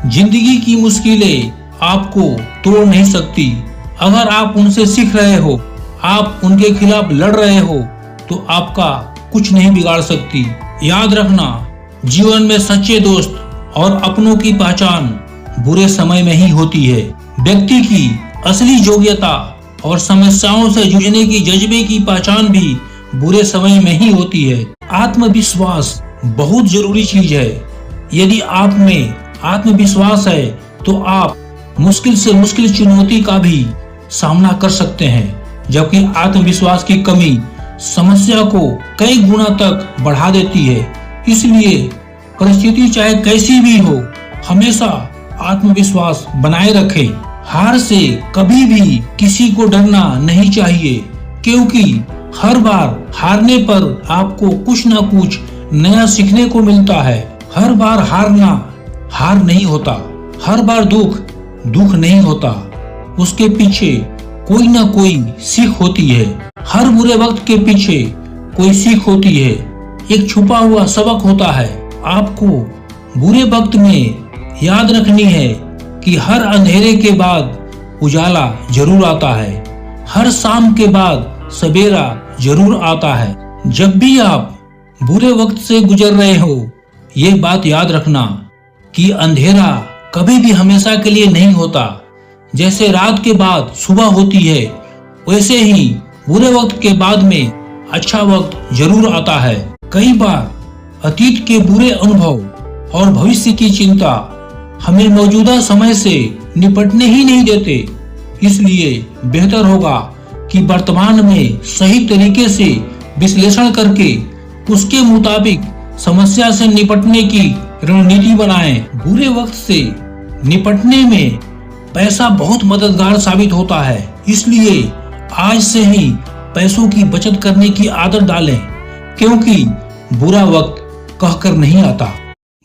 जिंदगी की मुश्किलें आपको तोड़ नहीं सकती। अगर आप उनसे सीख रहे हो, आप उनके खिलाफ लड़ रहे हो, तो आपका कुछ नहीं बिगाड़ सकती। याद रखना, जीवन में सच्चे दोस्त और अपनों की पहचान बुरे समय में ही होती है। व्यक्ति की असली योग्यता और समस्याओं से जूझने की जज्बे की पहचान भी बुरे समय में ही होती है। आत्मविश्वास बहुत जरूरी चीज है। यदि आप में आत्मविश्वास है तो आप मुश्किल से मुश्किल चुनौती का भी सामना कर सकते हैं, जबकि आत्मविश्वास की कमी समस्या को कई गुना तक बढ़ा देती है। इसलिए परिस्थिति चाहे कैसी भी हो, हमेशा आत्मविश्वास बनाए रखें। हार से कभी भी किसी को डरना नहीं चाहिए, क्योंकि हर बार हारने पर आपको कुछ न कुछ नया सीखने को मिलता है। हर बार हारना हार नहीं होता, हर बार दुख नहीं होता, उसके पीछे कोई ना कोई सीख होती है। हर बुरे वक्त के पीछे कोई सीख होती है, एक छुपा हुआ सबक होता है। आपको बुरे वक्त में याद रखनी है कि हर अंधेरे के बाद उजाला जरूर आता है, हर शाम के बाद सवेरा जरूर आता है। जब भी आप बुरे वक्त से गुजर रहे हो, ये बात याद रखना कि अंधेरा कभी भी हमेशा के लिए नहीं होता। जैसे रात के बाद सुबह होती है, वैसे ही बुरे वक्त के बाद में अच्छा वक्त जरूर आता है। कई बार अतीत के बुरे अनुभव और भविष्य की चिंता हमें मौजूदा समय से निपटने ही नहीं देते। इसलिए बेहतर होगा कि वर्तमान में सही तरीके से विश्लेषण करके उसके मुताबिक समस्या से निपटने की रणनीति बनाएं। बुरे वक्त से निपटने में पैसा बहुत मददगार साबित होता है, इसलिए आज से ही पैसों की बचत करने की आदत डालें, क्योंकि बुरा वक्त कहकर नहीं आता।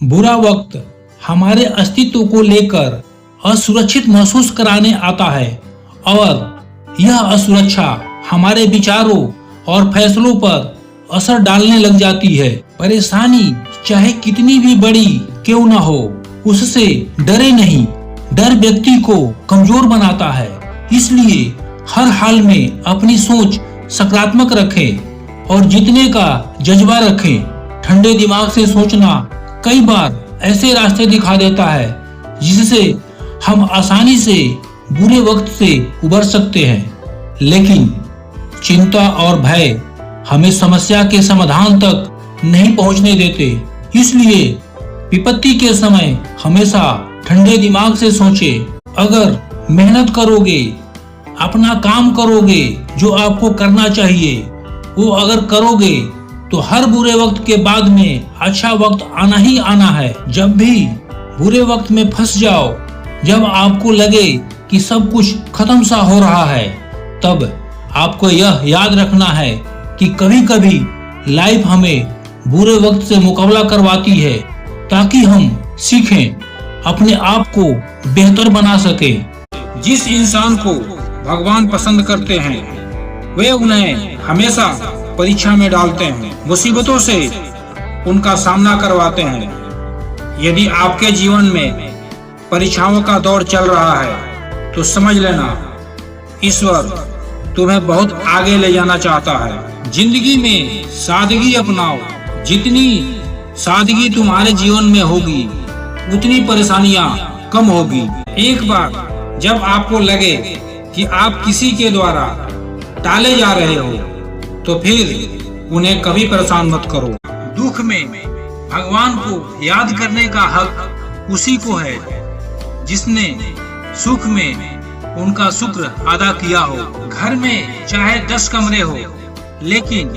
बुरा वक्त हमारे अस्तित्व को लेकर असुरक्षित महसूस कराने आता है और यह असुरक्षा हमारे विचारों और फैसलों पर असर डालने लग जाती है। परेशानी चाहे कितनी भी बड़ी क्यों ना हो, उससे डरे नहीं। डर व्यक्ति को कमजोर बनाता है, इसलिए हर हाल में अपनी सोच सकारात्मक रखें और जीतने का जज्बा रखें। ठंडे दिमाग से सोचना कई बार ऐसे रास्ते दिखा देता है जिससे हम आसानी से बुरे वक्त से उबर सकते हैं, लेकिन चिंता और भय हमें समस्या के समाधान तक नहीं पहुंचने देते। इसलिए विपत्ति के समय हमेशा ठंडे दिमाग से सोचें। अगर मेहनत करोगे, अपना काम करोगे जो आपको करना चाहिए, वो अगर करोगे तो हर बुरे वक्त के बाद में अच्छा वक्त आना ही आना है। जब भी बुरे वक्त में फंस जाओ, जब आपको लगे कि सब कुछ खत्म सा हो रहा है, तब आपको यह याद रखना है कि कभी कभी लाइफ हमें बुरे वक्त से मुकाबला करवाती है, ताकि हम सीखें, अपने आप को बेहतर बना सकें। जिस इंसान को भगवान पसंद करते हैं, वे उन्हें हमेशा परीक्षा में डालते हैं, मुसीबतों से उनका सामना करवाते हैं। यदि आपके जीवन में परीक्षाओं का दौर चल रहा है, तो समझ लेना ईश्वर तुम्हें बहुत आगे ले जाना चाहता है। जिंदगी में सादगी अपनाओ। जितनी सादगी तुम्हारे जीवन में होगी, उतनी परेशानियां कम होगी। एक बार जब आपको लगे कि आप किसी के द्वारा टाले जा रहे हो, तो फिर उन्हें कभी परेशान मत करो। दुख में भगवान को याद करने का हक उसी को है जिसने सुख में उनका शुक्र अदा किया हो। घर में चाहे 10 कमरे हो, लेकिन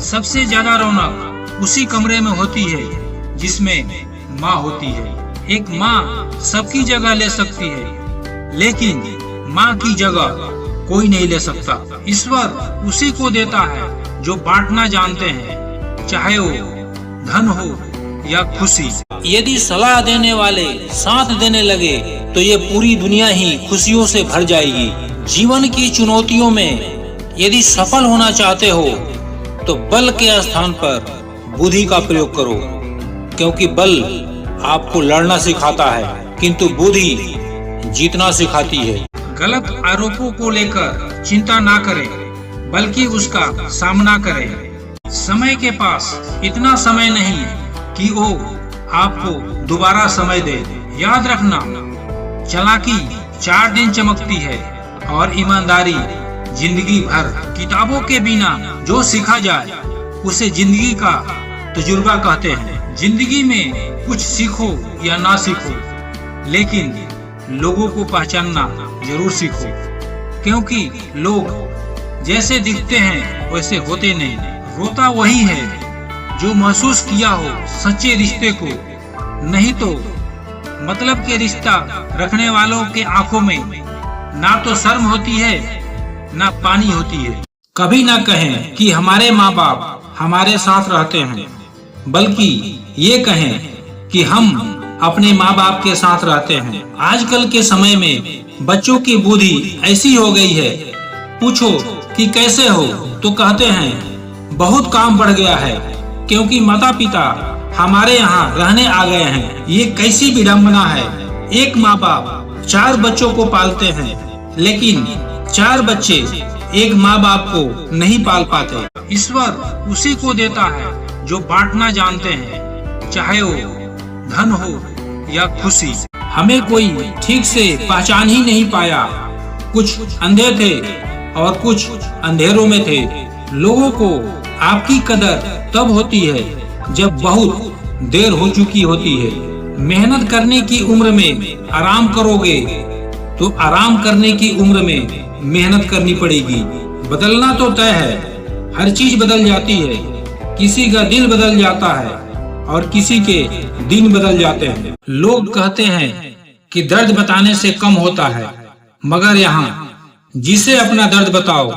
सबसे ज्यादा रौनक उसी कमरे में होती है जिसमें माँ होती है। एक माँ सबकी जगह ले सकती है, लेकिन माँ की जगह कोई नहीं ले सकता। ईश्वर उसी को देता है जो बांटना जानते हैं, चाहे वो धन हो या खुशी। यदि सलाह देने वाले साथ देने लगे तो ये पूरी दुनिया ही खुशियों से भर जाएगी। जीवन की चुनौतियों में यदि सफल होना चाहते हो तो बल के स्थान पर बुद्धि का प्रयोग करो, क्योंकि बल आपको लड़ना सिखाता है, किंतु बुद्धि जीतना सिखाती है। गलत आरोपों को लेकर चिंता ना करें, बल्कि उसका सामना करें। समय के पास इतना समय नहीं कि वो आपको दोबारा समय दे। याद रखना, चालाकी 4 दिन चमकती है और ईमानदारी जिंदगी भर। किताबों के बिना जो सीखा जाए उसे जिंदगी का तजुर्बा कहते हैं। जिंदगी में कुछ सीखो या ना सीखो, लेकिन लोगों को पहचानना जरूर सीखो, क्योंकि लोग जैसे दिखते हैं वैसे होते नहीं। रोता वही है जो महसूस किया हो सच्चे रिश्ते को, नहीं तो मतलब के रिश्ता रखने वालों के आंखों में ना तो शर्म होती है ना पानी होती है। कभी ना कहें कि हमारे माँ बाप हमारे साथ रहते हैं, बल्कि ये कहें कि हम अपने माँ बाप के साथ रहते हैं। आजकल के समय में बच्चों की बुद्धि ऐसी हो गई है, पूछो कि कैसे हो तो कहते हैं बहुत काम बढ़ गया है, क्योंकि माता पिता हमारे यहाँ रहने आ गए हैं। ये कैसी विडंबना है। एक माँ बाप 4 बच्चों को पालते हैं, लेकिन 4 बच्चे एक माँ बाप को नहीं पाल पाते। ईश्वर उसी को देता है जो बांटना जानते हैं, चाहे वो धन हो या खुशी। हमें कोई ठीक से पहचान ही नहीं पाया। कुछ अंधे थे और कुछ अंधेरों में थे। लोगों को आपकी कदर तब होती है जब बहुत देर हो चुकी होती है। मेहनत करने की उम्र में आराम करोगे तो आराम करने की उम्र में मेहनत करनी पड़ेगी। बदलना तो तय है, हर चीज बदल जाती है। किसी का दिल बदल जाता है और किसी के दिन बदल जाते हैं। लोग कहते हैं कि दर्द बताने से कम होता है, मगर यहाँ जिसे अपना दर्द बताओ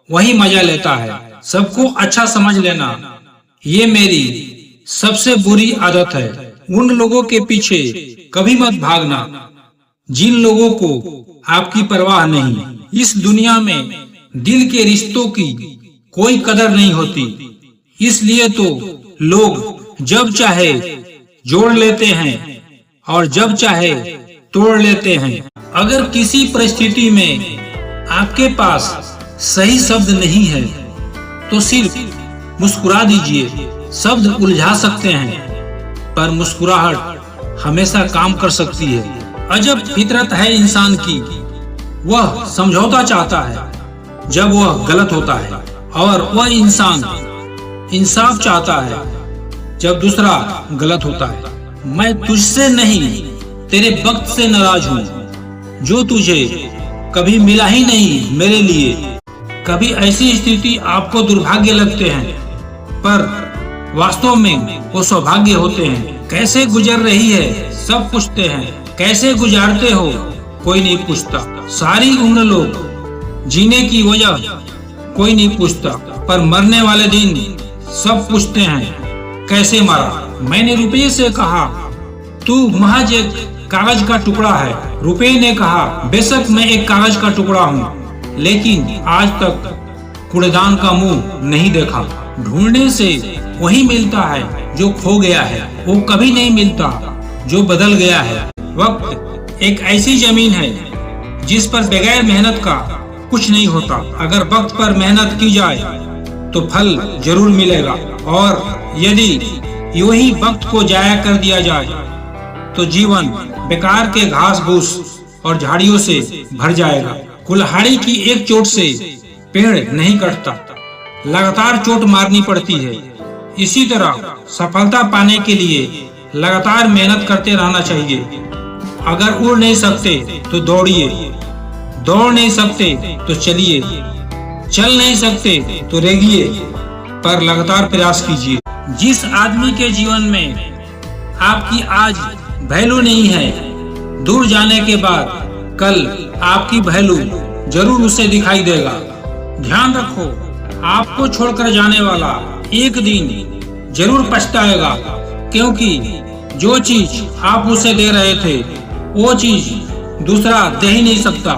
वही मजा लेता है। सबको अच्छा समझ लेना ये मेरी सबसे बुरी आदत है। उन लोगों के पीछे कभी मत भागना जिन लोगों को आपकी परवाह नहीं। इस दुनिया में दिल के रिश्तों की कोई कदर नहीं होती, इसलिए तो लोग जब चाहे जोड़ लेते हैं और जब चाहे तोड़ लेते हैं। अगर किसी परिस्थिति में आपके पास सही शब्द नहीं है तो सिर्फ मुस्कुरा दीजिए। शब्द उलझा सकते हैं, पर मुस्कुराहट हमेशा काम कर सकती है। अजब फितरत है इंसान की, वह समझौता चाहता है जब वह गलत होता है, और वह इंसान इंसाफ चाहता है जब दूसरा गलत होता है। मैं तुझसे नहीं तेरे वक्त से नाराज हूँ, जो तुझे कभी मिला ही नहीं मेरे लिए। कभी ऐसी स्थिति आपको दुर्भाग्य लगते हैं, पर वास्तव में वो सौभाग्य होते हैं। कैसे गुजर रही है सब पूछते हैं, कैसे गुजारते हो कोई नहीं पूछता। सारी उम्र लोग जीने की वजह कोई नहीं पूछता, पर मरने वाले दिन सब पूछते हैं कैसे मरा। मैंने रुपये से कहा तू महज एक कागज का टुकड़ा है। रुपये ने कहा बेशक मैं एक कागज का टुकड़ा हूँ, लेकिन आज तक कूड़ेदान का मुंह नहीं देखा। ढूंढने से वही मिलता है जो खो गया है, वो कभी नहीं मिलता जो बदल गया है। वक्त एक ऐसी जमीन है जिस पर बगैर मेहनत का कुछ नहीं होता। अगर वक्त पर मेहनत की जाए तो फल जरूर मिलेगा, और यदि यूं ही वक्त को जाया कर दिया जाए तो जीवन बेकार के घास फूस और झाड़ियों से भर जाएगा। कुल्हाड़ी की एक चोट से पेड़ नहीं कटता, लगातार चोट मारनी पड़ती है। इसी तरह सफलता पाने के लिए लगातार मेहनत करते रहना चाहिए। अगर उड़ नहीं सकते तो दौड़िए, दौड़ नहीं सकते तो चलिए, चल नहीं सकते तो रेंगिए, पर लगातार प्रयास कीजिए। जिस आदमी के जीवन में आपकी आज वैल्यू नहीं है, दूर जाने के बाद कल आपकी वैल्यू जरूर उसे दिखाई देगा। ध्यान रखो, आपको छोड़कर जाने वाला एक दिन जरूर पछताएगा, क्योंकि जो चीज आप उसे दे रहे थे वो चीज दूसरा दे ही नहीं सकता।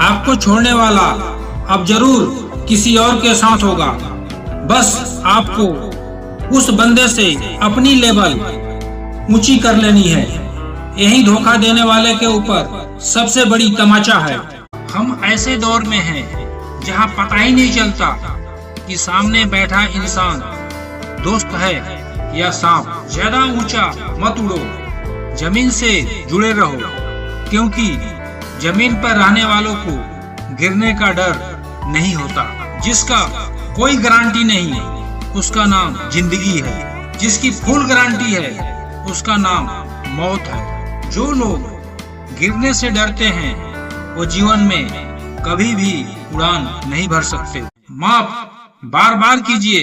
आपको छोड़ने वाला अब जरूर किसी और के साथ होगा। बस आपको उस बंदे से अपनी लेवल ऊंची कर लेनी है। यही धोखा देने वाले के ऊपर सबसे बड़ी तमाचा है। हम ऐसे दौर में हैं जहां पता ही नहीं चलता कि सामने बैठा इंसान दोस्त है या सांप। ज्यादा ऊंचा मत उड़ो, जमीन से जुड़े रहो, क्योंकि जमीन पर रहने वालों को गिरने का डर नहीं होता। जिसका कोई गारंटी नहीं उसका नाम जिंदगी है, जिसकी फुल गारंटी है उसका नाम मौत है। जो लोग गिरने से डरते हैं वो जीवन में कभी भी उड़ान नहीं भर सकते। माफ बार बार कीजिए,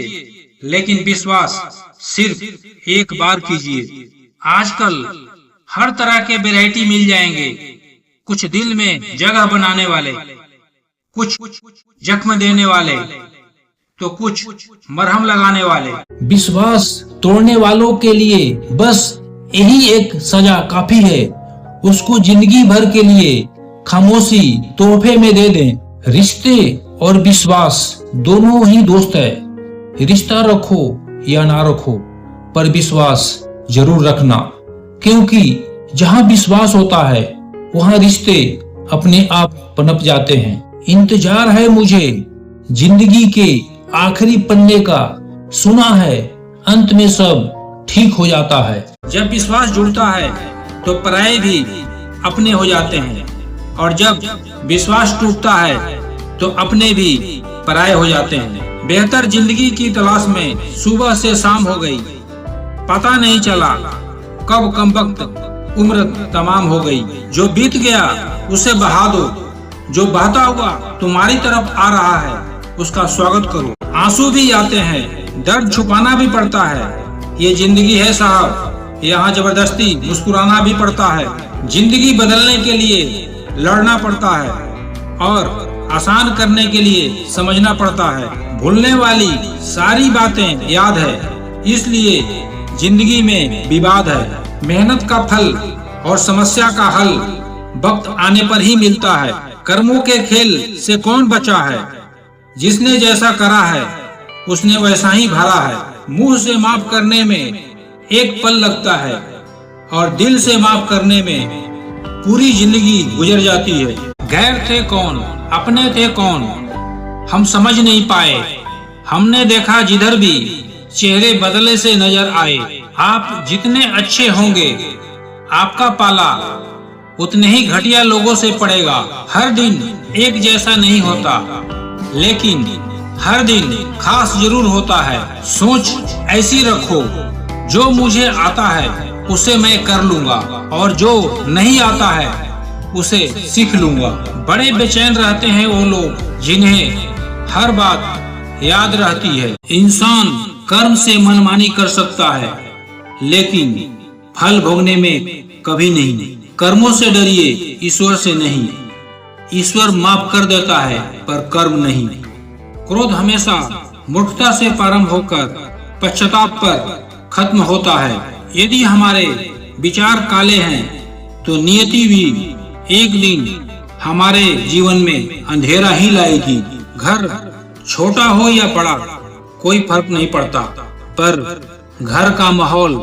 लेकिन विश्वास सिर्फ एक बार कीजिए। आजकल हर तरह के वैरायटी मिल जाएंगे, कुछ दिल में जगह बनाने वाले, कुछ जख्म देने वाले, तो कुछ मरहम लगाने वाले। विश्वास तोड़ने वालों के लिए बस यही एक सजा काफी है, उसको जिंदगी भर के लिए खामोशी तोहफे में दे दें। रिश्ते और विश्वास दोनों ही दोस्त है। रिश्ता रखो या ना रखो, पर विश्वास जरूर रखना, क्योंकि जहाँ विश्वास होता है वहाँ रिश्ते अपने आप पनप जाते हैं। इंतजार है मुझे जिंदगी के आखिरी पन्ने का, सुना है अंत में सब ठीक हो जाता है। जब विश्वास जुड़ता है तो पराये भी अपने हो जाते हैं, और जब विश्वास टूटता है तो अपने भी पराये हो जाते हैं। बेहतर जिंदगी की तलाश में सुबह से शाम हो गई, पता नहीं चला कब कमबख्त उम्र तमाम हो गई। जो बीत गया उसे बहा दो, जो बहता हुआ तुम्हारी तरफ आ रहा है उसका स्वागत करो। आंसू भी आते हैं, दर्द छुपाना भी पड़ता है, ये जिंदगी है साहब, यहाँ जबरदस्ती मुस्कुराना भी पड़ता है। जिंदगी बदलने के लिए लड़ना पड़ता है और आसान करने के लिए समझना पड़ता है। भूलने वाली सारी बातें याद है, इसलिए जिंदगी में विवाद है। मेहनत का फल और समस्या का हल वक्त आने पर ही मिलता है। कर्मों के खेल से कौन बचा है, जिसने जैसा करा है उसने वैसा ही भरा है। मुंह से माफ करने में एक पल लगता है और दिल से माफ करने में पूरी जिंदगी गुजर जाती है। गैर थे कौन, अपने थे कौन, हम समझ नहीं पाए। हमने देखा जिधर भी चेहरे बदले से नजर आए। आप जितने अच्छे होंगे आपका पाला उतने ही घटिया लोगों से पड़ेगा। हर दिन एक जैसा नहीं होता, लेकिन हर दिन खास जरूर होता है। सोच ऐसी रखो, जो मुझे आता है उसे मैं कर लूंगा, और जो नहीं आता है उसे सीख लूंगा। बड़े बेचैन रहते हैं वो लोग जिन्हें हर बात याद रहती है। इंसान कर्म से मनमानी कर सकता है, लेकिन फल भोगने में कभी नहीं। कर्मों से डरिए, ईश्वर से नहीं। ईश्वर माफ कर देता है पर कर्म नहीं। क्रोध हमेशा मूर्खता से प्रारंभ होकर पश्चाताप पर खत्म होता है। यदि हमारे विचार काले हैं तो नियति भी एक दिन हमारे जीवन में अंधेरा ही लाएगी। घर छोटा हो या बड़ा कोई फर्क नहीं पड़ता, पर घर का माहौल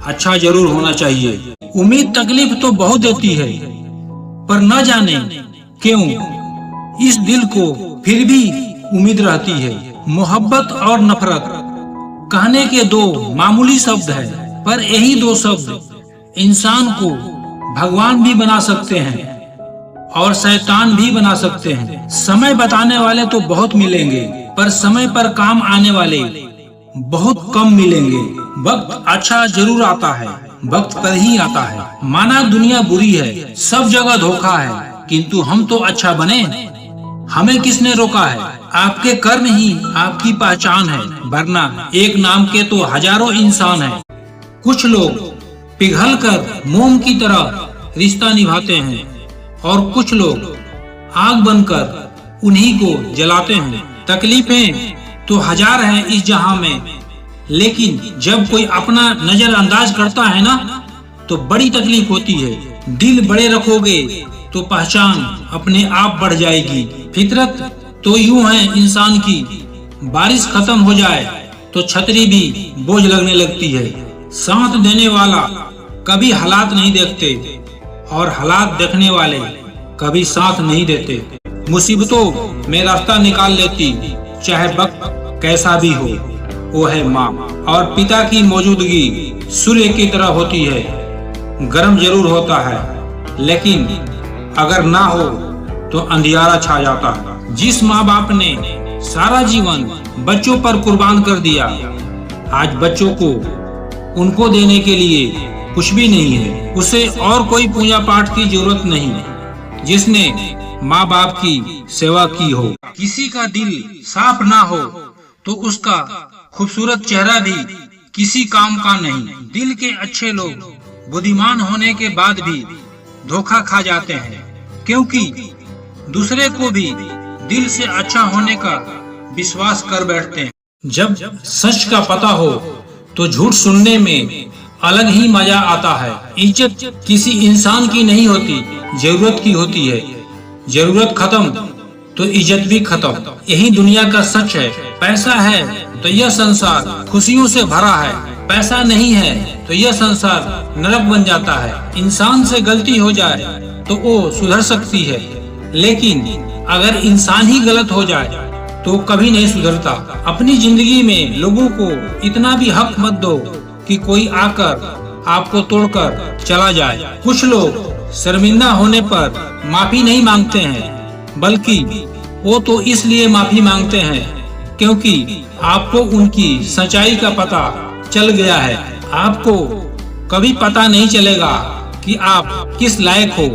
अच्छा जरूर होना चाहिए। उम्मीद तकलीफ तो बहुत देती है, पर न जाने क्यों इस दिल को फिर भी उम्मीद रहती है। मोहब्बत और नफरत कहने के दो मामूली शब्द है, पर यही दो शब्द इंसान को भगवान भी बना सकते हैं और शैतान भी बना सकते हैं। समय बताने वाले तो बहुत मिलेंगे, पर समय पर काम आने वाले बहुत कम मिलेंगे। वक्त अच्छा जरूर आता है, वक्त पर ही आता है। माना दुनिया बुरी है, सब जगह धोखा है, किंतु हम तो अच्छा बने। हमें किसने रोका है? आपके कर्म ही आपकी पहचान है, वरना एक नाम के तो हजारों इंसान हैं। कुछ लोग पिघलकर मोम की तरह रिश्ता निभाते हैं और कुछ लोग आग बनकर उन्हीं को जलाते हैं। तकलीफें तो हजार हैं इस जहां में, लेकिन जब कोई अपना नजरअंदाज करता है ना तो बड़ी तकलीफ होती है। दिल बड़े रखोगे तो पहचान अपने आप बढ़ जाएगी। फितरत तो यूं है इंसान की, बारिश खत्म हो जाए तो छतरी भी बोझ लगने लगती है। साथ देने वाला कभी हालात नहीं देखते, और हालात देखने वाले कभी साथ नहीं देते। मुसीबतों में रास्ता निकाल लेती, चाहे वक्त कैसा भी हो, वो है माँ। और पिता की मौजूदगी सूर्य की तरह होती है, गर्म जरूर होता है, लेकिन अगर ना हो तो अंधियारा छा जाता है। जिस माँ बाप ने सारा जीवन बच्चों पर कुर्बान कर दिया, आज बच्चों को उनको देने के लिए कुछ भी नहीं है। उसे और कोई पूजा पाठ की जरूरत नहीं जिसने माँ बाप की सेवा की हो। किसी का दिल साफ ना हो तो उसका खूबसूरत चेहरा भी किसी काम का नहीं। दिल के अच्छे लोग बुद्धिमान होने के बाद भी धोखा खा जाते हैं, क्योंकि दूसरे को भी दिल से अच्छा होने का विश्वास कर बैठते हैं। जब सच का पता हो तो झूठ सुनने में अलग ही मजा आता है। इज्जत किसी इंसान की नहीं होती, जरूरत की होती है। जरूरत खत्म तो इज्जत भी खत्म। यही दुनिया का सच है। पैसा है तो यह संसार खुशियों से भरा है, पैसा नहीं है तो यह संसार नरक बन जाता है। इंसान से गलती हो जाए तो वो सुधर सकती है, लेकिन अगर इंसान ही गलत हो जाए तो कभी नहीं सुधरता। अपनी जिंदगी में लोगों को इतना भी हक मत दो कि कोई आकर आपको तोड़कर चला जाए। कुछ लोग शर्मिंदा होने पर माफी नहीं मांगते हैं, बल्कि वो तो इसलिए माफी मांगते हैं क्योंकि आपको उनकी सच्चाई का पता चल गया है। आपको कभी पता नहीं चलेगा कि आप किस लायक हो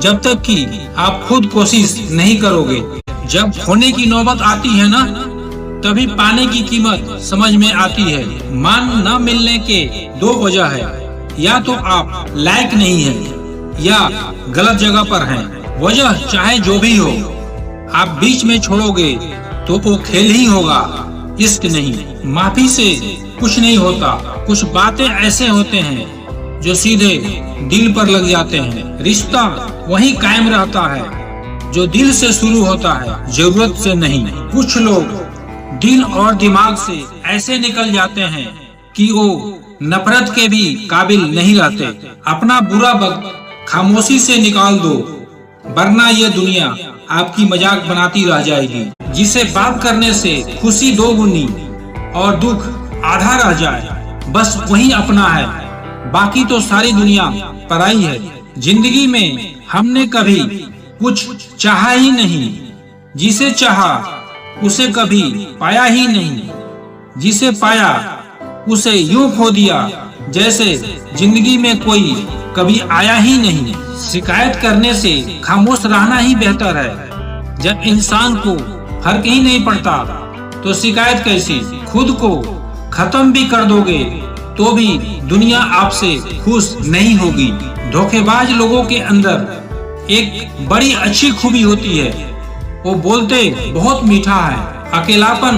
जब तक कि आप खुद कोशिश नहीं करोगे। जब खोने की नौबत आती है ना, तभी पाने की कीमत समझ में आती है। मान न मिलने के दो वजह है, या तो आप लायक नहीं हैं या गलत जगह पर हैं। वजह चाहे जो भी हो, आप बीच में छोड़ोगे तो वो खेल ही होगा, इश्क नहीं। माफी से कुछ नहीं होता। कुछ बातें ऐसे होते हैं जो सीधे दिल पर लग जाते हैं। रिश्ता वही कायम रहता है जो दिल से शुरू होता है, जरूरत से नहीं। कुछ लोग दिल और दिमाग से ऐसे निकल जाते हैं कि वो नफरत के भी काबिल नहीं रहते। अपना बुरा वक्त खामोशी से निकाल दो, वरना ये दुनिया आपकी मजाक बनाती रह जाएगी। जिसे बात करने से खुशी दोगुनी और दुख आधा रह जाए, बस वही अपना है, बाकी तो सारी दुनिया पराई है। जिंदगी में हमने कभी कुछ चाहा ही नहीं, जिसे चाहा उसे कभी पाया ही नहीं, जिसे पाया उसे यूं खो दिया जैसे जिंदगी में कोई कभी आया ही नहीं। शिकायत करने से खामोश रहना ही बेहतर है। जब इंसान को फर्क ही नहीं पड़ता तो शिकायत कैसी। खुद को खत्म भी कर दोगे तो भी दुनिया आपसे खुश नहीं होगी। धोखेबाज लोगों के अंदर एक बड़ी अच्छी खूबी होती है, वो बोलते बहुत मीठा है। अकेलापन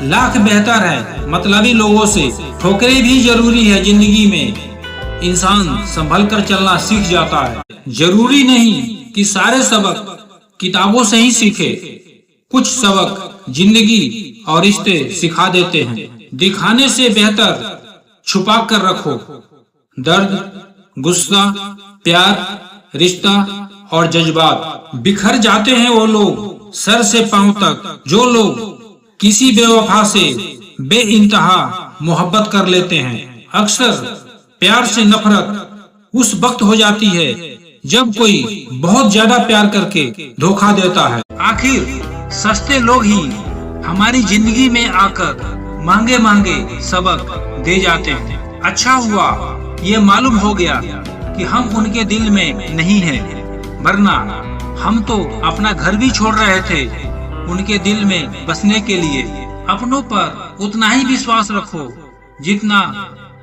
लाख बेहतर है मतलबी लोगों से। ठोकरें भी जरूरी है जिंदगी में, इंसान संभल कर चलना सीख जाता है। जरूरी नहीं कि सारे सबक किताबों से ही सीखे, कुछ सबक जिंदगी और रिश्ते सिखा देते हैं। दिखाने से बेहतर छुपा कर रखो। दर्द, गुस्सा, प्यार, रिश्ता और जज्बात बिखर जाते हैं वो लोग सर से पांव तक, जो लोग किसी बेवफा से बेइंतहा मोहब्बत कर लेते हैं। अक्सर प्यार से नफरत उस वक्त हो जाती है जब कोई बहुत ज्यादा प्यार करके धोखा देता है। आखिर सस्ते लोग ही हमारी जिंदगी में आकर महंगे महंगे सबक दे जाते हैं। अच्छा हुआ ये मालूम हो गया कि हम उनके दिल में नहीं हैं, वरना हम तो अपना घर भी छोड़ रहे थे उनके दिल में बसने के लिए। अपनों पर उतना ही विश्वास रखो जितना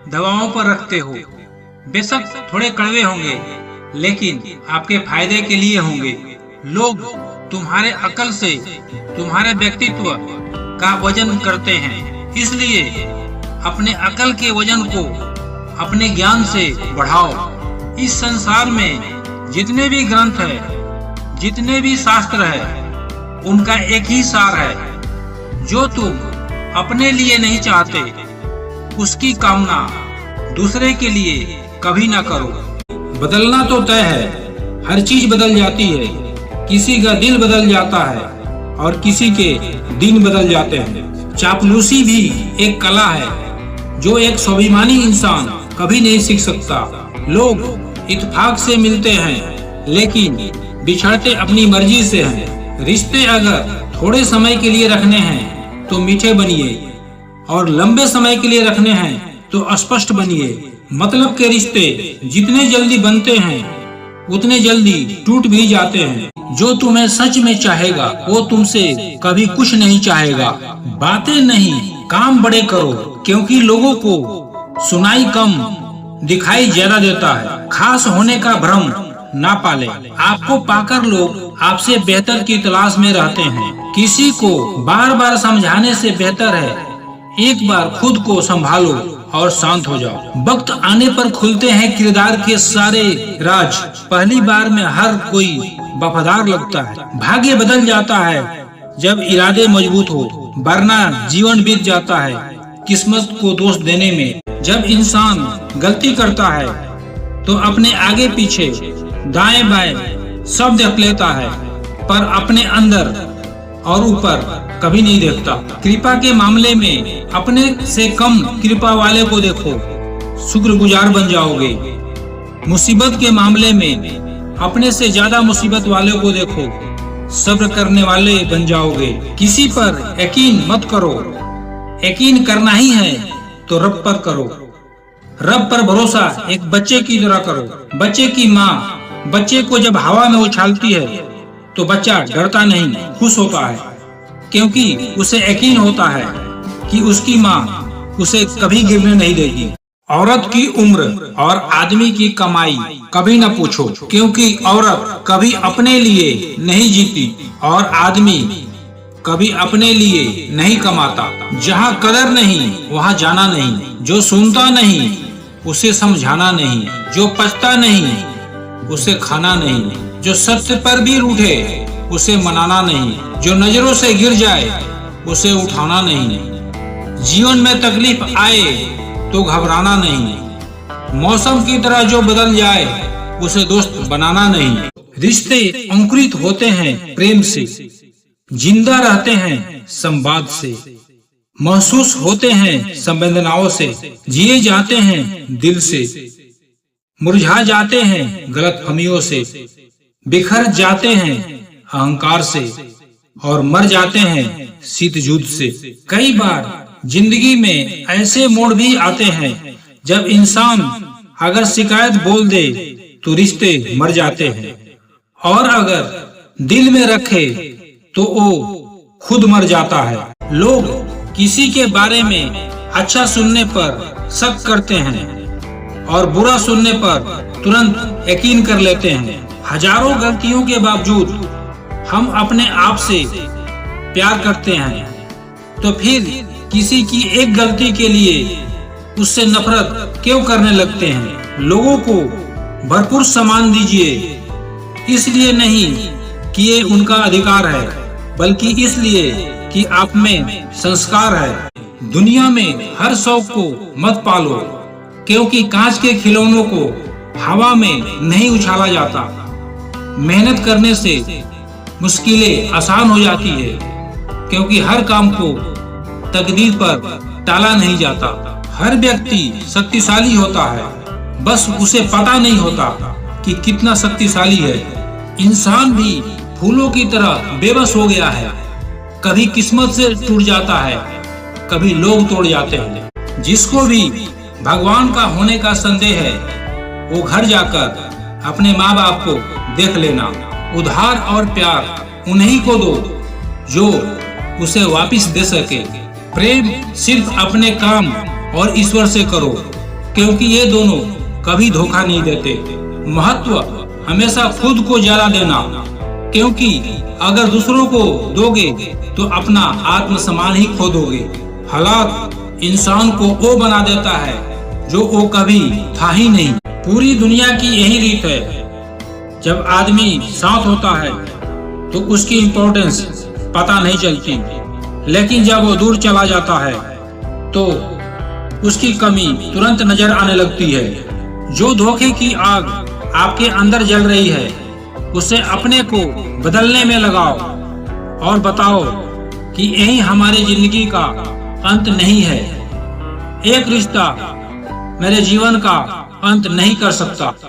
दवाओं पर रखते हो। बेशक थोड़े कड़वे होंगे, लेकिन आपके फायदे के लिए होंगे। लोग तुम्हारे अकल से तुम्हारे व्यक्तित्व का वजन करते हैं, इसलिए अपने अकल के वजन को अपने ज्ञान से बढ़ाओ। इस संसार में जितने भी ग्रंथ है, जितने भी शास्त्र है, उनका एक ही सार है, जो तुम अपने लिए नहीं चाहते उसकी कामना दूसरे के लिए कभी ना करो। बदलना तो तय है, हर चीज बदल जाती है। किसी का दिल बदल जाता है और किसी के दिन बदल जाते हैं। चापलूसी भी एक कला है जो एक स्वाभिमानी इंसान कभी नहीं सीख सकता। लोग इत्तेफाक से मिलते हैं लेकिन बिछड़ते अपनी मर्जी से हैं। रिश्ते अगर थोड़े समय के लिए रखने हैं तो मीठे बनिए और लंबे समय के लिए रखने हैं तो अस्पष्ट बनिए। मतलब के रिश्ते जितने जल्दी बनते हैं उतने जल्दी टूट भी जाते हैं। जो तुम्हें सच में चाहेगा वो तुमसे कभी कुछ नहीं चाहेगा। बातें नहीं, काम बड़े करो, क्योंकि लोगों को सुनाई कम दिखाई ज्यादा देता है। खास होने का भ्रम ना पाले। आपको पाकर लोग आपसे बेहतर की तलाश में रहते हैं। किसी को बार बार समझाने से बेहतर है एक बार खुद को संभालो और शांत हो जाओ। वक्त आने पर खुलते हैं किरदार के सारे राज। पहली बार में हर कोई वफादार लगता है। भाग्य बदल जाता है जब इरादे मजबूत हो, वरना जीवन बीत जाता है किस्मत को दोष देने में। जब इंसान गलती करता है तो अपने आगे पीछे दाएं बाएं सब देख लेता है, पर अपने अंदर और ऊपर कभी नहीं देखता। कृपा के मामले में अपने से कम कृपा वाले को देखो, शुक्रगुजार बन जाओगे। मुसीबत के मामले में अपने से ज्यादा मुसीबत वाले को देखो, सब्र करने वाले बन जाओगे। किसी पर यकीन मत करो, यकीन करना ही है तो रब पर करो। रब पर भरोसा एक बच्चे की तरह करो। बच्चे की माँ बच्चे को जब हवा में उछालती है तो बच्चा डरता नहीं, खुश होता है, क्योंकि उसे यकीन होता है कि उसकी माँ उसे कभी गिरने नहीं देगी। औरत की उम्र और आदमी की कमाई कभी न पूछो, क्योंकि औरत कभी अपने लिए नहीं जीती और आदमी कभी अपने लिए नहीं कमाता। जहाँ कदर नहीं वहाँ जाना नहीं। जो सुनता नहीं उसे समझाना नहीं। जो पछता नहीं उसे खाना नहीं। जो सत्य पर भी रूठे उसे मनाना नहीं। जो नजरों से गिर जाए उसे उठाना नहीं। जीवन में तकलीफ आए तो घबराना नहीं। मौसम की तरह जो बदल जाए उसे दोस्त बनाना नहीं। रिश्ते अंकुरित होते हैं प्रेम से, जिंदा रहते हैं संवाद से, महसूस होते हैं संवेदनाओं से, जिए जाते हैं दिल से, मुरझा जाते हैं गलतफहमियों से, बिखर जाते हैं अहंकार से और मर जाते हैं शीत युद्ध से। कई बार जिंदगी में ऐसे मोड़ भी आते हैं जब इंसान अगर शिकायत बोल दे तो रिश्ते मर जाते हैं, और अगर दिल में रखे तो वो खुद मर जाता है। लोग किसी के बारे में अच्छा सुनने पर शक करते हैं और बुरा सुनने पर तुरंत यकीन कर लेते हैं। हजारों गलतियों के बावजूद हम अपने आप से प्यार करते हैं, तो फिर किसी की एक गलती के लिए उससे नफरत क्यों करने लगते हैं। लोगों को भरपूर सम्मान दीजिए, इसलिए नहीं कि ये उनका अधिकार है, बल्कि इसलिए कि आप में संस्कार है। दुनिया में हर शौक को मत पालो, क्योंकि कांच के खिलौनों को हवा में नहीं उछाला जाता। मेहनत करने से मुश्किलें आसान हो जाती है, क्योंकि हर काम को तकदीर पर टाला नहीं जाता। हर व्यक्ति शक्तिशाली होता है, बस उसे पता नहीं होता कि कितना शक्तिशाली है। इंसान भी फूलों की तरह बेबस हो गया है, कभी किस्मत से टूट जाता है, कभी लोग तोड़ जाते हैं। जिसको भी भगवान का होने का संदेह है वो घर जाकर अपने माँ बाप को देख लेना। उधार और प्यार उन्हीं को दो जो उसे वापस दे सके। प्रेम सिर्फ अपने काम और ईश्वर से करो, क्योंकि ये दोनों कभी धोखा नहीं देते। महत्व हमेशा खुद को ज्यादा देना, क्योंकि अगर दूसरों को दोगे तो अपना आत्मसम्मान ही खो दोगे। हालात इंसान को वो बना देता है जो वो कभी था ही नहीं। पूरी दुनिया की यही रीत है, जब आदमी साथ होता है तो उसकी इम्पोर्टेंस पता नहीं चलती, लेकिन जब वो दूर चला जाता है तो उसकी कमी तुरंत नजर आने लगती है। जो धोखे की आग आपके अंदर जल रही है, उसे अपने को बदलने में लगाओ और बताओ कि यही हमारी जिंदगी का अंत नहीं है। एक रिश्ता मेरे जीवन का अंत नहीं कर सकता।